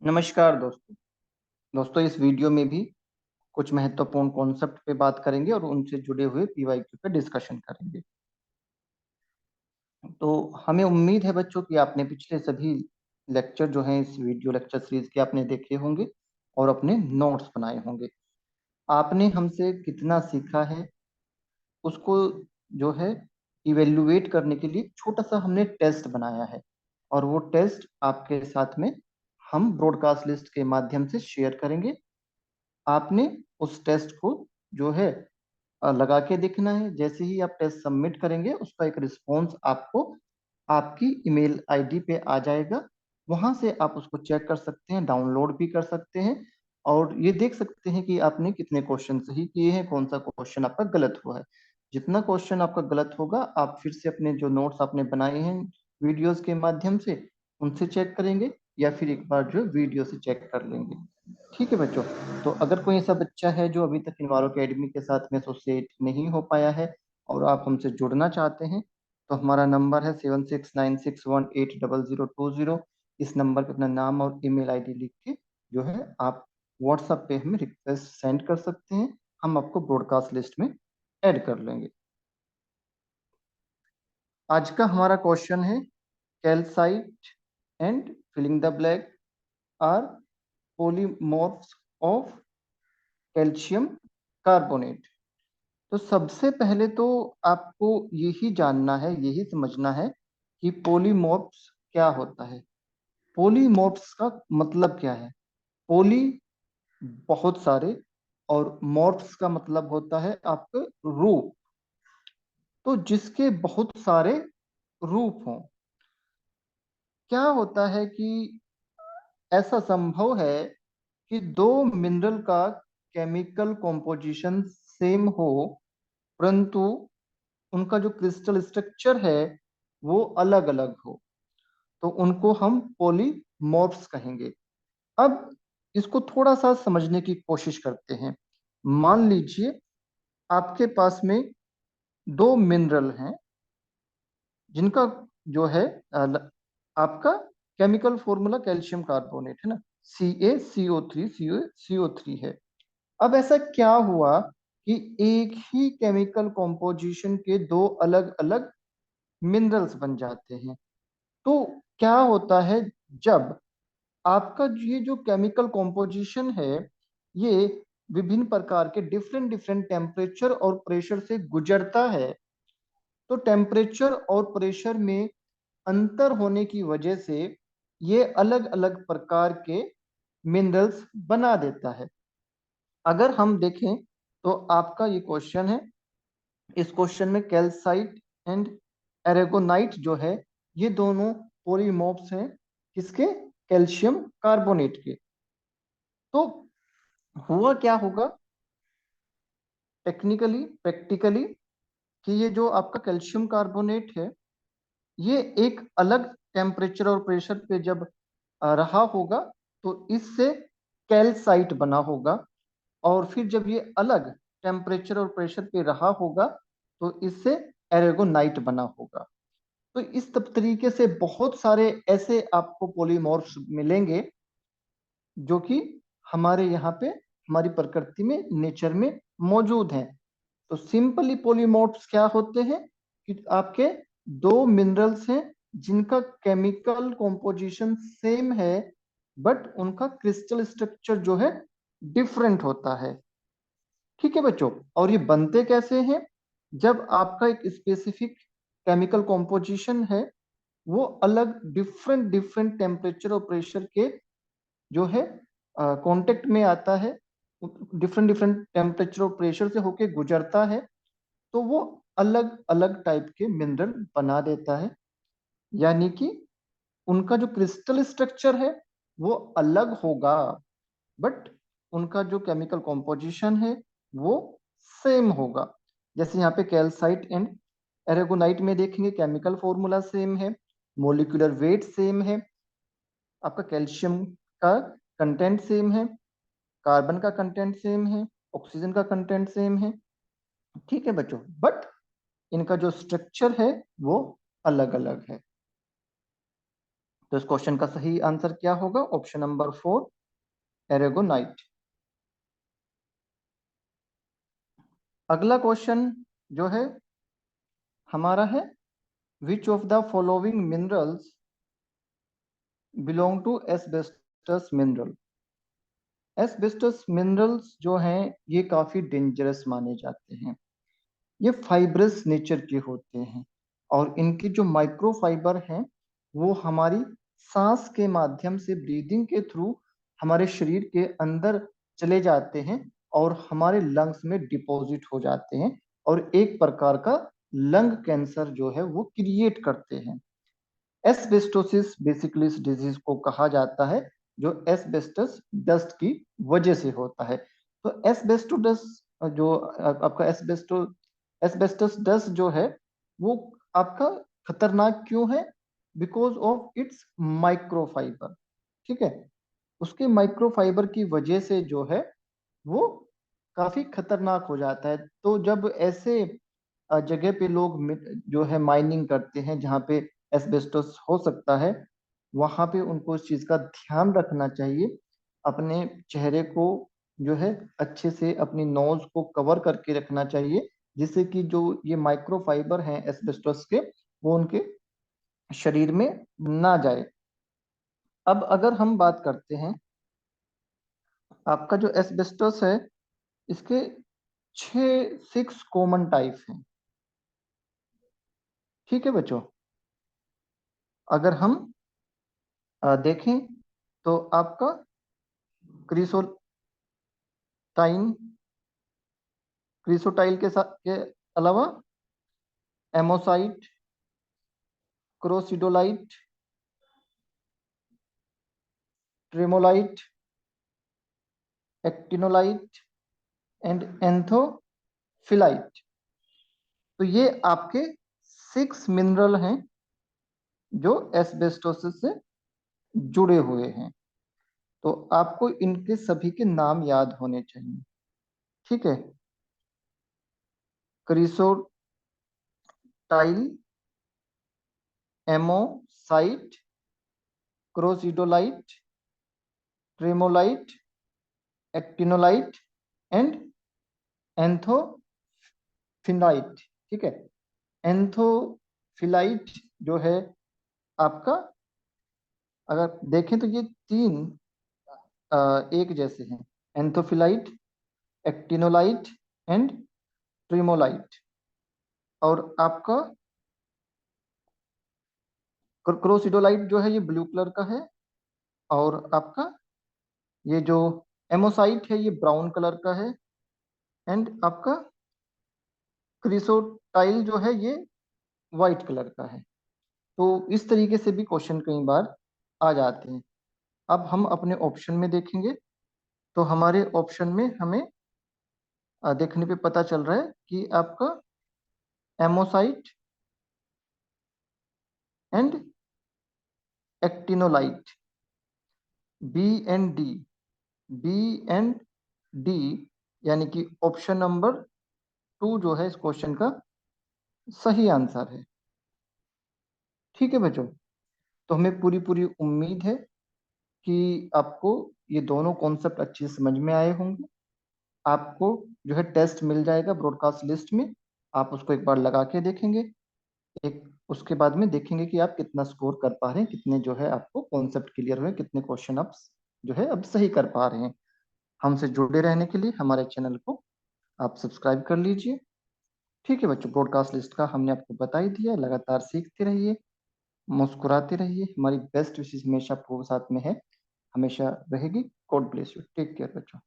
नमस्कार दोस्तों। इस वीडियो में भी कुछ महत्वपूर्ण कॉन्सेप्ट पे बात करेंगे और उनसे जुड़े हुए पीवाईक्यू पे डिस्कशन करेंगे। तो हमें उम्मीद है बच्चों कि आपने पिछले सभी लेक्चर जो हैं इस वीडियो लेक्चर सीरीज के आपने देखे होंगे और अपने नोट्स बनाए होंगे। आपने हमसे कितना सीखा है उसको जो है इवेल्युएट करने के लिए छोटा सा हमने टेस्ट बनाया है, और वो टेस्ट आपके साथ में हम ब्रॉडकास्ट लिस्ट के माध्यम से शेयर करेंगे। आपने उस टेस्ट को जो है लगा के देखना है। जैसे ही आप टेस्ट सबमिट करेंगे उसका एक रिस्पॉन्स आपको आपकी ईमेल आईडी पे आ जाएगा। वहां से आप उसको चेक कर सकते हैं, डाउनलोड भी कर सकते हैं और ये देख सकते हैं कि आपने कितने क्वेश्चन सही किए हैं, कौन सा क्वेश्चन आपका गलत हुआ है। जितना क्वेश्चन आपका गलत होगा आप फिर से अपने जो नोट्स आपने बनाए हैं वीडियोस के माध्यम से उनसे चेक करेंगे, या फिर एक बार जो वीडियो से चेक कर लेंगे। ठीक है बच्चों। तो अगर कोई ऐसा बच्चा है जो अभी तक इन्वारो अकेडमी के साथ में एसोसिएट नहीं हो पाया है और आप हमसे जुड़ना चाहते हैं, तो हमारा नंबर है 7696180020। इस नंबर पे अपना नाम और ईमेल आईडी लिख के जो है आप व्हाट्सएप पे हमें रिक्वेस्ट सेंड कर सकते हैं। हम आपको ब्रॉडकास्ट लिस्ट में ऐड कर लेंगे। आज का हमारा क्वेश्चन है, calcite and filling the blank are polymorphs of calcium carbonate. तो सबसे पहले तो आपको यही जानना है, यही समझना है कि पोलीमॉर्फ्स क्या होता है। पोलीमॉर्फ्स का मतलब क्या है। पोली बहुत सारे और मॉर्फ्स का मतलब होता है आपके रूप। तो जिसके बहुत सारे रूप हों, क्या होता है कि ऐसा संभव है कि दो मिनरल का केमिकल कॉम्पोजिशन सेम हो, परंतु उनका जो क्रिस्टल स्ट्रक्चर है वो अलग अलग हो, तो उनको हम पॉलीमॉर्फ्स कहेंगे। अब इसको थोड़ा सा समझने की कोशिश करते हैं। मान लीजिए आपके पास में दो मिनरल हैं जिनका जो है आपका केमिकल फॉर्मूला कैल्शियम कार्बोनेट है ना, CaCO3 CO3 है। अब ऐसा क्या हुआ कि एक ही केमिकल कॉम्पोजिशन के दो अलग अलग मिनरल्स बन जाते हैं। तो क्या होता है, जब आपका ये जो केमिकल कॉम्पोजिशन है ये विभिन्न प्रकार के डिफरेंट डिफरेंट टेम्परेचर और प्रेशर से गुजरता है, तो टेम्परेचर और प्रेशर में अंतर होने की वजह से ये अलग अलग प्रकार के मिनरल्स बना देता है। अगर हम देखें तो आपका ये क्वेश्चन है, इस क्वेश्चन में कैल्साइट एंड एरेगोनाइट जो है ये दोनों पोलीमॉर्फ्स हैं किसके, कैल्शियम कार्बोनेट के। तो हुआ क्या होगा टेक्निकली प्रैक्टिकली कि ये जो आपका कैल्शियम कार्बोनेट है ये एक अलग टेम्परेचर और प्रेशर पे जब रहा होगा तो इससे कैल्साइट बना होगा, और फिर जब ये अलग टेम्परेचर और प्रेशर पे रहा होगा तो इससे एरेगोनाइट बना होगा। तो इस तरीके से बहुत सारे ऐसे आपको पॉलीमॉर्फ्स मिलेंगे जो कि हमारे यहाँ पे हमारी प्रकृति में नेचर में मौजूद हैं। तो सिंपली पॉलीमॉर्फ्स क्या होते हैं कि आपके दो मिनरल्स हैं जिनका केमिकल कॉम्पोजिशन सेम है बट उनका क्रिस्टल स्ट्रक्चर जो है डिफरेंट होता है। ठीक है बच्चों। और ये बनते कैसे हैं, जब आपका एक स्पेसिफिक केमिकल कॉम्पोजिशन है वो अलग डिफरेंट डिफरेंट टेम्परेचर और प्रेशर के जो है कांटेक्ट में आता है, डिफरेंट डिफरेंट टेम्परेचर और प्रेशर से होके गुजरता है, तो वो अलग अलग टाइप के मिनरल बना देता है। यानी कि उनका जो क्रिस्टल स्ट्रक्चर है वो अलग होगा बट उनका जो केमिकल कॉम्पोजिशन है वो सेम होगा। जैसे यहाँ पे कैल्साइट एंड एरेगोनाइट में देखेंगे केमिकल फॉर्मूला सेम है, मोलिकुलर वेट सेम है, आपका कैल्शियम का कंटेंट सेम है, कार्बन का कंटेंट सेम है, ऑक्सीजन का कंटेंट सेम है। ठीक है बच्चों, बट इनका जो स्ट्रक्चर है वो अलग अलग है। तो इस क्वेश्चन का सही आंसर क्या होगा? Option number 4, aragonite. अगला क्वेश्चन जो है हमारा है, which of the following minerals belong to asbestos mineral. Asbestos minerals जो हैं ये काफी डेंजरस माने जाते हैं। ये फाइब्रस नेचर के होते हैं और इनके जो माइक्रोफाइबर हैं वो हमारी सांस के माध्यम से, ब्रीदिंग के थ्रू हमारे शरीर के अंदर चले जाते हैं और हमारे लंग्स में डिपॉजिट हो जाते हैं और एक प्रकार का लंग कैंसर जो है वो क्रिएट करते हैं। एस्बेस्टोसिस बेसिकली इस डिजीज को कहा जाता है जो एस्बेस्टस डस्ट की वजह से होता है। तो एस्बेस्टोडस जो आपका एस्बेस्टस डस्ट जो है वो आपका खतरनाक क्यों है? Because of its microfibre. ठीक है, उसके माइक्रोफाइबर की वजह से जो है वो काफी खतरनाक हो जाता है। तो जब ऐसे जगह पे लोग जो है माइनिंग करते हैं जहाँ पे एस्बेस्टोस हो सकता है, वहां पे उनको इस चीज का ध्यान रखना चाहिए। अपने चेहरे को जो है अच्छे से, अपनी नोज को कवर करके रखना चाहिए, जिससे कि जो ये माइक्रोफाइबर हैं एस्बेस्टोस के वो उनके शरीर में ना जाए। अब अगर हम बात करते हैं, आपका जो एस्बेस्टोस है इसके 6 कॉमन टाइप हैं। ठीक है बच्चों, अगर हम देखें तो आपका क्रिसोटाइन, क्रिसोटाइल के साथ के अलावा एमोसाइट, क्रोसिडोलाइट, ट्रेमोलाइट, एक्टिनोलाइट एंड एंथोफिलाइट। तो ये आपके 6 मिनरल हैं जो एस्बेस्टोसिस से जुड़े हुए हैं। तो आपको इनके सभी के नाम याद होने चाहिए। ठीक है, क्रिसोटाइल, एमोसाइट, क्रोसिडोलाइट, ट्रेमोलाइट, एक्टिनोलाइट एंड एंथोफिनाइट। ठीक है, एंथोफिलाइट जो है आपका, अगर देखें तो ये 3 एक जैसे हैं, एंथोफिलाइट, एक्टिनोलाइट एंड ट्रिमोलाइट। और आपका क्रोसिडोलाइट जो है ये ब्लू कलर का है, और आपका ये जो एमोसाइट है ये ब्राउन कलर का है, एंड आपका क्रिसोटाइल जो है ये वाइट कलर का है। तो इस तरीके से भी क्वेश्चन कई बार आ जाते हैं। अब हम अपने ऑप्शन में देखेंगे तो हमारे ऑप्शन में हमें देखने पे पता चल रहा है कि आपका amosite and actinolite, B and D, B and D, यानी कि ऑप्शन नंबर 2 जो है इस क्वेश्चन का सही आंसर है। ठीक है बच्चों, तो हमें पूरी पूरी उम्मीद है कि आपको ये दोनों कॉन्सेप्ट अच्छे से समझ में आए होंगे। आपको जो है टेस्ट मिल जाएगा ब्रॉडकास्ट लिस्ट में, आप उसको एक बार लगा के देखेंगे। एक उसके बाद में देखेंगे कि आप कितना स्कोर कर पा रहे हैं, कितने जो है आपको कॉन्सेप्ट क्लियर हुए, कितने क्वेश्चन आप जो है अब सही कर पा रहे हैं। हमसे जुड़े रहने के लिए हमारे चैनल को आप सब्सक्राइब कर लीजिए। ठीक है बच्चों, ब्रॉडकास्ट लिस्ट का हमने आपको बता ही दिया। लगातार सीखते रहिए, मुस्कुराते रहिए, हमारी बेस्ट विशेष हमेशा आपको साथ में है, हमेशा रहेगी। God bless you, take care बच्चों।